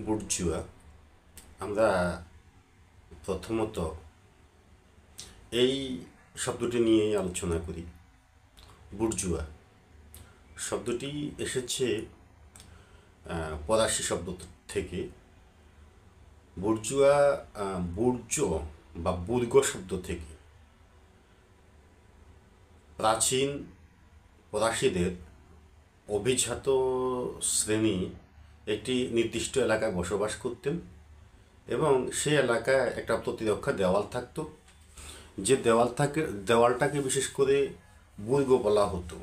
Bourgeois. আমরা প্রথমত এই শব্দটি নিয়েই আলোচনা করি। বুর্জুয়া শব্দটি এসেছে ফরাসি শব্দ থেকে। বুর্জুয়া বুর্জ বা বুর্গ শব্দ থেকে। প্রাচীন ফরাসিদের অভিজাত শ্রেণী একটি নির্দিষ্ট এলাকায় বসবাস করতেন এবং সে এলাকায় একটা প্রতিরক্ষা দেওয়াল থাকতো। যে দেওয়ালটাকে বিশেষ করে বুর্গ বলা হতো।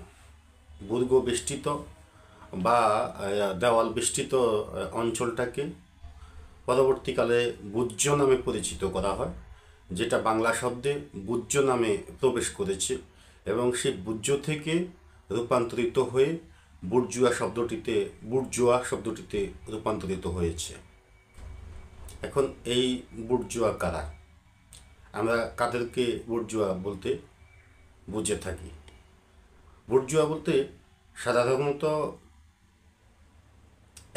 বুর্গ বেষ্টিত বা দেওয়াল বেষ্টিত অঞ্চলটাকে পরবর্তীকালে বুর্জ নামে পরিচিত করা হয়, যেটা বাংলা শব্দে বুর্জ নামে প্রবেশ করেছে এবং সেই বুর্জ থেকে রূপান্তরিত হয়ে বুর্জুয়া শব্দটিতে রূপান্তরিত হয়েছে। এখন এই বুর্জুয়া কারা? আমরা কাদেরকে বুর্জুয়া বলতে বুঝে থাকি? বুর্জুয়া বলতে সাধারণত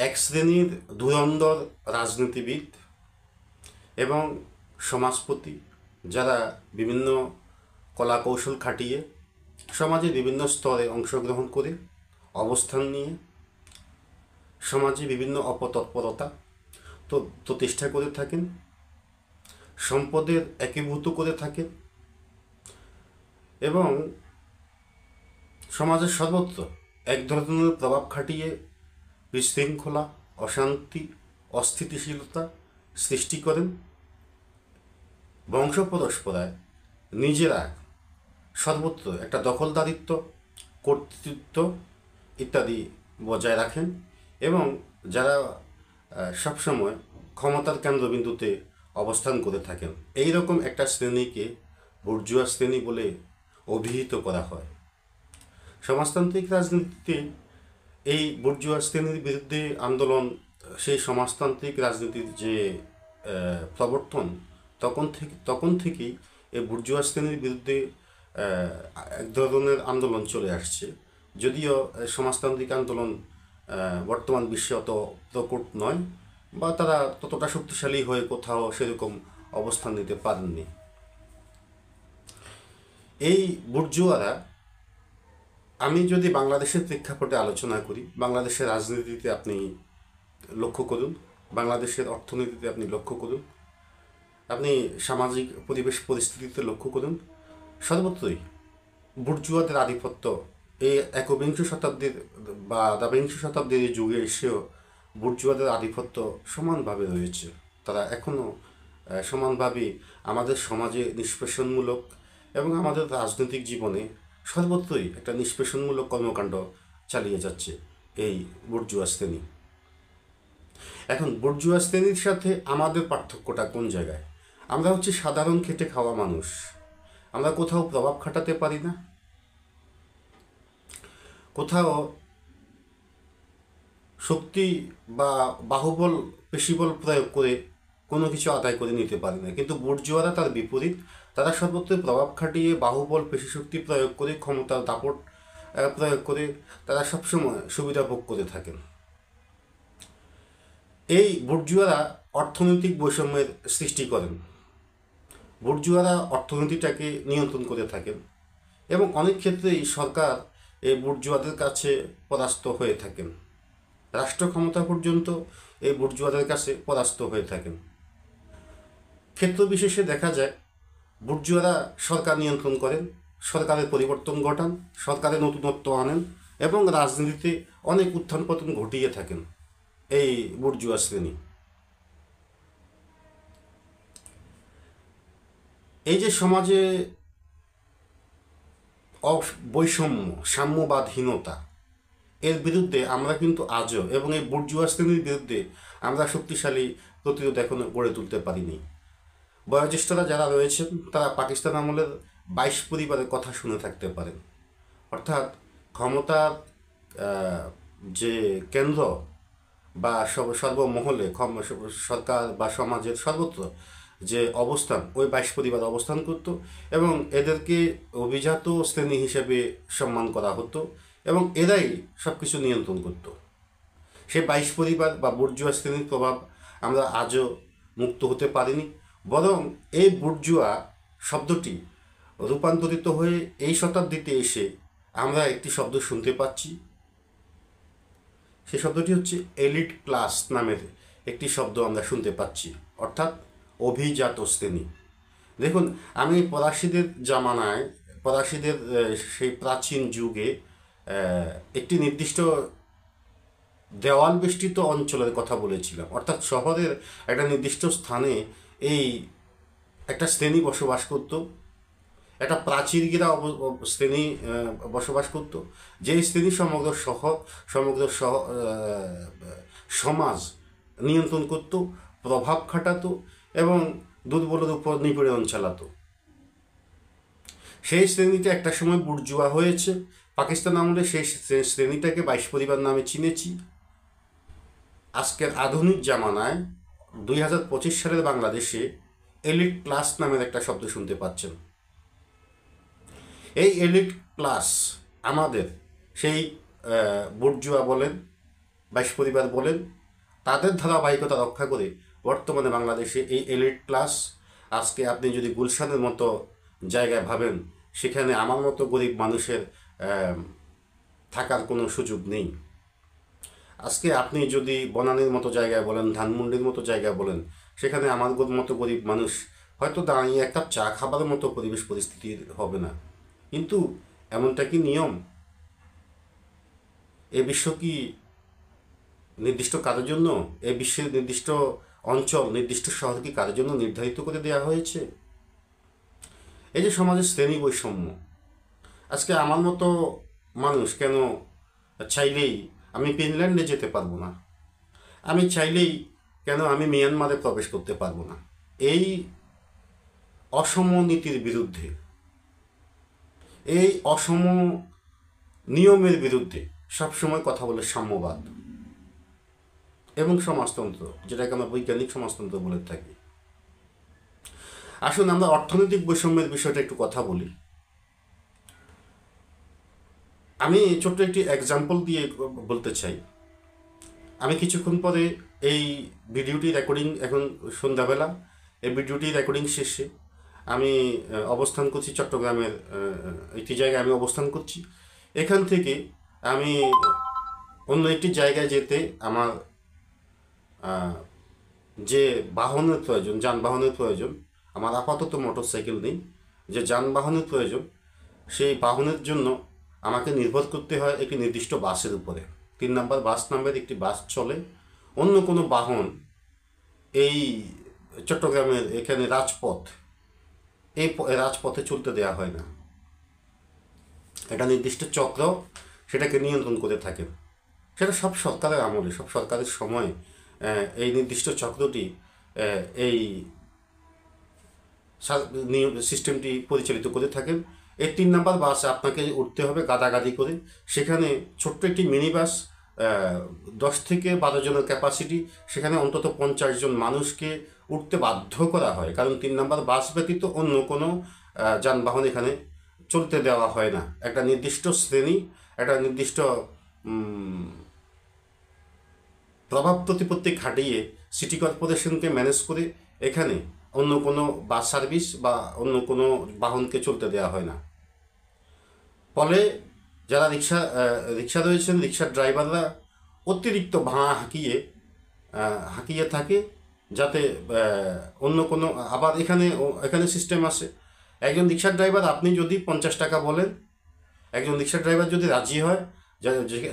এক শ্রেণীর ধুরন্ধর রাজনীতিবিদ এবং সমাজপতি, যারা বিভিন্ন কলা কৌশল খাটিয়ে সমাজে বিভিন্ন স্তরে অংশগ্রহণ করে অবস্থান নিয়ে সমাজে বিভিন্ন অপতৎপরতা প্রতিষ্ঠা করে থাকেন, সম্পদের একীভূত করে থাকেন এবং সমাজের সর্বত্র এক ধরনের প্রভাব খাটিয়ে বিশৃঙ্খলা, অশান্তি, অস্থিতিশীলতা সৃষ্টি করেন। বংশ পরস্পরায় নিজেরা সর্বত্র একটা দখলদারিত্ব, কর্তৃত্ব ইত্যাদি বজায় রাখেন এবং যারা সবসময় ক্ষমতার কেন্দ্রবিন্দুতে অবস্থান করে থাকেন, এই রকম একটা শ্রেণীকে বুর্জুয়া শ্রেণী বলে অভিহিত করা হয়। সমাজতান্ত্রিক রাজনীতিতে এই বুর্জুয়া শ্রেণীর বিরুদ্ধে আন্দোলন, সেই সমাজতান্ত্রিক রাজনীতির যে প্রবর্তন, তখন থেকেই এই বুর্জুয়া শ্রেণীর বিরুদ্ধে এক ধরনের আন্দোলন চলে আসছে। যদিও সমাজতান্ত্রিক আন্দোলন বর্তমান বিশ্বে অত প্রকট নয় বা তারা ততটা শক্তিশালী হয়ে কোথাও সেরকম অবস্থান নিতে পারেননি। এই বুর্জুয়ারা, আমি যদি বাংলাদেশের প্রেক্ষাপটে আলোচনা করি, বাংলাদেশের রাজনীতিতে আপনি লক্ষ্য করুন, বাংলাদেশের অর্থনীতিতে আপনি লক্ষ্য করুন, আপনি সামাজিক পরিবেশ পরিস্থিতিতে লক্ষ্য করুন, সর্বত্রই বুর্জুয়াদের আধিপত্য এই একবিংশ শতাব্দীর বা দ্বাবিংশ শতাব্দীর যুগে এসেও বুর্জুয়াদের আধিপত্য সমানভাবে রয়েছে। তারা এখনও সমানভাবে আমাদের সমাজে নিষ্পেষণমূলক এবং আমাদের রাজনৈতিক জীবনে সর্বত্রই একটা নিষ্পেষণমূলক কর্মকাণ্ড চালিয়ে যাচ্ছে এই বুর্জুয়া শ্রেণী। এখন বুর্জুয়া শ্রেণীর সাথে আমাদের পার্থক্যটা কোন জায়গায়? আমরা হচ্ছে সাধারণ খেটে খাওয়া মানুষ, আমরা কোথাও প্রভাব খাটাতে পারি না, কোথাও শক্তি বা বাহুবল, পেশিবল প্রয়োগ করে কোনো কিছু আদায় করে নিতে পারি না। কিন্তু বুর্জুয়ারা তার বিপরীত, তারা সর্বত্র প্রভাব খাটিয়ে বাহুবল, পেশিশক্তি প্রয়োগ করে, ক্ষমতার দাপট প্রয়োগ করে তারা সবসময় সুবিধা ভোগ করে থাকেন। এই বুর্জুয়ারা অর্থনৈতিক বৈষম্যের সৃষ্টি করেন, বুর্জুয়ারা অর্থনীতিটাকে নিয়ন্ত্রণ করে থাকেন এবং অনেক ক্ষেত্রেই সরকার এই বুর্জুয়াদের কাছে পরাস্ত হয়ে থাকেন। রাষ্ট্র ক্ষমতা পর্যন্ত এই বুর্জুয়াদের কাছে পরাস্ত হয়ে থাকেন। ক্ষেত্র বিশেষে দেখা যায় বুর্জুয়ারা সরকার নিয়ন্ত্রণ করেন, সরকারের পরিবর্তন ঘটান, সরকারের নতুনত্ব আনেন এবং রাজনীতিতে অনেক উত্থান পতন ঘটিয়ে থাকেন এই বুর্জুয়া শ্রেণী। এই যে সমাজে বৈষম্য, সাম্যবাদহীনতা, এর বিরুদ্ধে আমরা কিন্তু আজও, এবং এই বুর্জুয়া শ্রেণীর বিরুদ্ধে আমরা শক্তিশালী প্রতিরোধ এখনো গড়ে তুলতে পারিনি। বয়োজ্যেষ্ঠরা যারা রয়েছেন তারা পাকিস্তান আমলের 22 পরিবারের কথা শুনে থাকতে পারেন। অর্থাৎ ক্ষমতার যে কেন্দ্র বা সর্বমহলে সরকার বা সমাজের সর্বত্র যে অবস্থান, ওই 22 পরিবার অবস্থান করত এবং এদেরকে অভিজাত শ্রেণী হিসেবে সম্মান করা হতো এবং এরাই সব কিছু নিয়ন্ত্রণ করত। সেই 22 পরিবার বা বুর্জুয়া শ্রেণীর প্রভাব আমরা আজও মুক্ত হতে পারিনি, বরং এই বুর্জুয়া শব্দটি রূপান্তরিত হয়ে এই শতাব্দীতে এসে আমরা একটি শব্দ শুনতে পাচ্ছি। সেই শব্দটি হচ্ছে এলিট ক্লাস নামের একটি শব্দ আমরা শুনতে পাচ্ছি, অর্থাৎ অভিজাত শ্রেণী। দেখুন, আমি ফরাসিদের জামানায়, ফরাসিদের সেই প্রাচীন যুগে একটি নির্দিষ্ট দেওয়াল বেষ্টিত অঞ্চলের কথা বলেছিলাম, অর্থাৎ শহরের একটা নির্দিষ্ট স্থানে এই একটা শ্রেণী বসবাস করত, একটা প্রাচীরগিরা শ্রেণী বসবাস করত, যেই শ্রেণী সমগ্র সমাজ নিয়ন্ত্রণ করত, প্রভাব খাটাতো এবং দুর্বলের উপর নিপীড়ন চালাতো। সেই শ্রেণীটা একটা সময় বুর্জুয়া হয়েছে। পাকিস্তান আমলে সেই শ্রেণীটাকে 22 পরিবার নামে চিনেছি। আজকের আধুনিক জামানায় 2025 সালের বাংলাদেশে এলিট ক্লাস নামের একটা শব্দ শুনতে পাচ্ছেন। এই এলিট ক্লাস আমাদের সেই বুর্জুয়া বলেন, 22 পরিবার বলেন, তাদের ধারাবাহিকতা রক্ষা করে বর্তমানে বাংলাদেশে এই এলিট ক্লাস, আজকে আপনি যদি গুলশানের মতো জায়গায় ভাবেন, সেখানে আমার মতো গরিব মানুষের থাকার কোনো সুযোগ নেই। আজকে আপনি যদি বনানীর মতো জায়গায় বলেন, ধানমন্ডির মতো জায়গায় বলেন, সেখানে আমার মতো গরিব মানুষ হয়তো দাঁড়িয়ে এক কাপ চা খাবার মতো পরিবেশ পরিস্থিতি হবে না। কিন্তু এমনটা কি নিয়ম? এ বিশ্ব কি নির্দিষ্ট কারোর জন্য, এ বিশ্বের নির্দিষ্ট অঞ্চল, নির্দিষ্ট শহর কি কারোর জন্য নির্ধারিত করে দেওয়া হয়েছে? এই যে সমাজের শ্রেণী বৈষম্য, আজকে আমার মতো মানুষ কেন চাইলেই আমি ফিনল্যান্ডে যেতে পারবো না? আমি চাইলেই কেন আমি মিয়ানমারে প্রবেশ করতে পারবো না? এই অসম নীতির বিরুদ্ধে, এই অসম নিয়মের বিরুদ্ধে সবসময় কথা বলে সাম্যবাদ এবং সমাজতন্ত্র, যেটাকে আমরা বৈজ্ঞানিক সমাজতন্ত্র বলে থাকি। আসুন আমরা অর্থনৈতিক বৈষম্যের বিষয়টা একটু কথা বলি। আমি ছোট্ট একটি এক্সাম্পল দিয়ে বলতে চাই। আমি কিছুক্ষণ পরে এই ভিডিওটি রেকর্ডিং, এখন সন্ধ্যাবেলা, এই ভিডিওটি রেকর্ডিং শেষে আমি অবস্থান করছি চট্টগ্রামের একটি জায়গায় আমি অবস্থান করছি। এখান থেকে আমি অন্য একটি জায়গায় যেতে আমার যে বাহনের প্রয়োজন, যানবাহনের প্রয়োজন, আমার আপাতত মোটরসাইকেল নেই, যে যানবাহনের প্রয়োজন, সেই বাহনের জন্য আমাকে নির্ভর করতে হয় একটি নির্দিষ্ট বাসের উপরে। 3 নম্বর বাস নামের একটি বাস চলে। অন্য কোনো বাহন এই চট্টগ্রামের এখানে রাজপথ, এই রাজপথে চলতে দেওয়া হয় না। একটা নির্দিষ্ট চক্র সেটাকে নিয়ন্ত্রণ করে থাকে। সেটা সব সরকারের আমলে, সব সরকারের সময় এই নির্দিষ্ট চক্রটি এই সিস্টেমটি পরিচালিত করে থাকেন। এই 3 নম্বর বাসে আপনাকে উঠতে হবে গাদাগাদি করে। সেখানে ছোট্ট একটি মিনি বাস, 10 থেকে 12 জনের ক্যাপাসিটি, সেখানে অন্তত 50 জন মানুষকে উঠতে বাধ্য করা হয়, কারণ 3 নম্বর বাস ব্যতীত অন্য কোনো যানবাহন এখানে চলতে দেওয়া হয় না। একটা নির্দিষ্ট শ্রেণী, একটা নির্দিষ্ট প্রভাব প্রতিপত্তি খাটিয়ে সিটি কর্পোরেশনকে ম্যানেজ করে এখানে অন্য কোনো বাস সার্ভিস বা অন্য কোনো বাহনকে চলতে দেওয়া হয় না। ফলে যারা রিক্সা রয়েছেন, রিক্সার ড্রাইভাররা অতিরিক্ত ভাঙা হাঁকিয়ে থাকে, যাতে অন্য কোনো, আবার এখানে সিস্টেম আছে, একজন রিক্সার ড্রাইভার আপনি যদি 50 টাকা বলেন, একজন রিক্সা ড্রাইভার যদি রাজি হয়,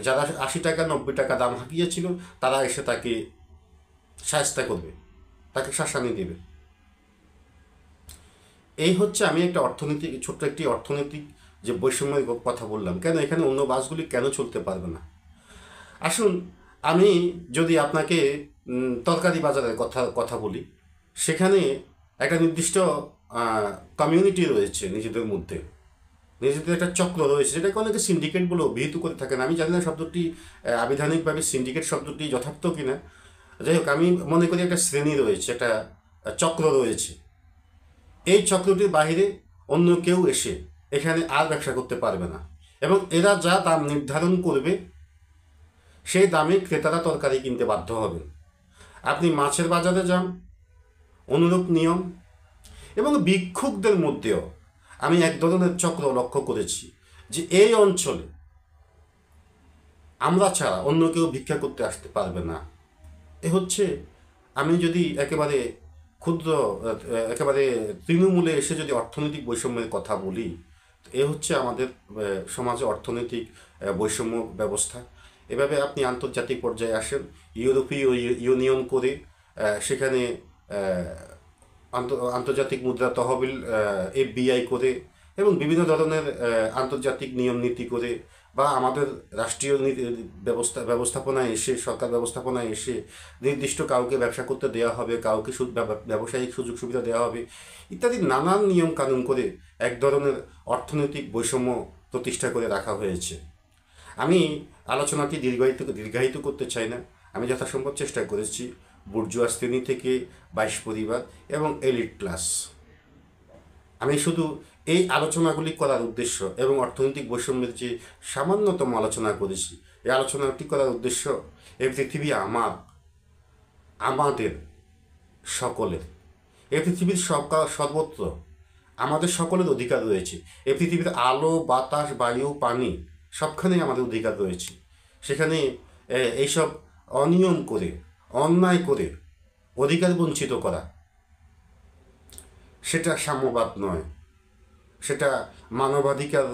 যারা 80 টাকা 90 টাকা দাম হাঁকিয়েছিল, তারা এসে তাকে শায়েস্তা করবে, তাকে শাসানি দেবে। এই হচ্ছে, আমি একটা ছোট্ট একটি অর্থনৈতিক যে বৈষম্যের কথা বললাম, কেন এখানে অন্য বাসগুলি কেন চলতে পারবে না। আসুন আমি যদি আপনাকে তরকারি বাজারের কথা বলি, সেখানে একটা নির্দিষ্ট কমিউনিটি রয়েছে, নিজেদের একটা চক্র রয়েছে, যেটাকে অনেকে সিন্ডিকেট বলে অভিহিত করে থাকেন। আমি জানি না শব্দটি আবিধানিকভাবে সিন্ডিকেট শব্দটি যথার্থ কিনা। যাই হোক, আমি মনে করি একটা শ্রেণী রয়েছে, একটা চক্র রয়েছে। এই চক্রটির বাইরে অন্য কেউ এসে এখানে আর ব্যবসা করতে পারবে না, এবং এরা যা দাম নির্ধারণ করবে সেই দামে ক্রেতারা তরকারি কিনতে বাধ্য হবেন। আপনি মাছের বাজারে যান, অনুরূপ নিয়ম। এবং ভিক্ষুকদের মধ্যেও আমি এক ধরনের চক্র লক্ষ্য করেছি যে এই অঞ্চলে আমরা ছাড়া অন্য কেউ ভিক্ষা করতে আসতে পারবে না। এ হচ্ছে, আমি যদি একেবারে ক্ষুদ্র, একেবারে তৃণমূলে এসে যদি অর্থনৈতিক বৈষম্যের কথা বলি, এ হচ্ছে আমাদের সমাজে অর্থনৈতিক বৈষম্য ব্যবস্থা। এভাবে আপনি আন্তর্জাতিক পর্যায়ে আসেন, ইউরোপীয় ইউনিয়ন করে সেখানে আন্তর্জাতিক মুদ্রা তহবিল, এফবিআই করে, এবং বিভিন্ন ধরনের আন্তর্জাতিক নিয়ম নীতি করে, বা আমাদের রাষ্ট্রীয় ব্যবস্থাপনায় এসে, সরকার ব্যবস্থাপনায় এসে নির্দিষ্ট কাউকে ব্যবসা করতে দেওয়া হবে, কাউকে ব্যবসায়িক সুযোগ সুবিধা দেওয়া হবে, ইত্যাদি নানান নিয়ম কানুন করে এক ধরনের অর্থনৈতিক বৈষম্য প্রতিষ্ঠা করে রাখা হয়েছে। আমি আলোচনাটি দীর্ঘায়িত করতে চাই না। আমি যথাসম্ভব চেষ্টা করেছি বুর্জোয়া শ্রেণী থেকে 22 পরিবার এবং এলিট ক্লাস, আমি শুধু এই আলোচনাগুলি করার উদ্দেশ্য, এবং অর্থনৈতিক বৈষম্যের যে সামান্যতম আলোচনা করেছি, এই আলোচনাটি করার উদ্দেশ্য এই পৃথিবী আমাদের সকলের, এই পৃথিবীর সর্বত্র আমাদের সকলের অধিকার রয়েছে। এই পৃথিবীর আলো, বাতাস, বায়ু, পানি সবখানেই আমাদের অধিকার রয়েছে। সেখানে এইসব অনিয়ম করে, অন্যায় করে অধিকার বঞ্চিত করা, সেটা সাম্যবাদ নয়, সেটা মানবাধিকার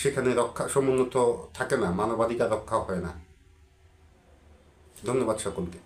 সেখানে সমুন্নত থাকে না, মানবাধিকার রক্ষা হয় না। ধন্যবাদ সকলকে।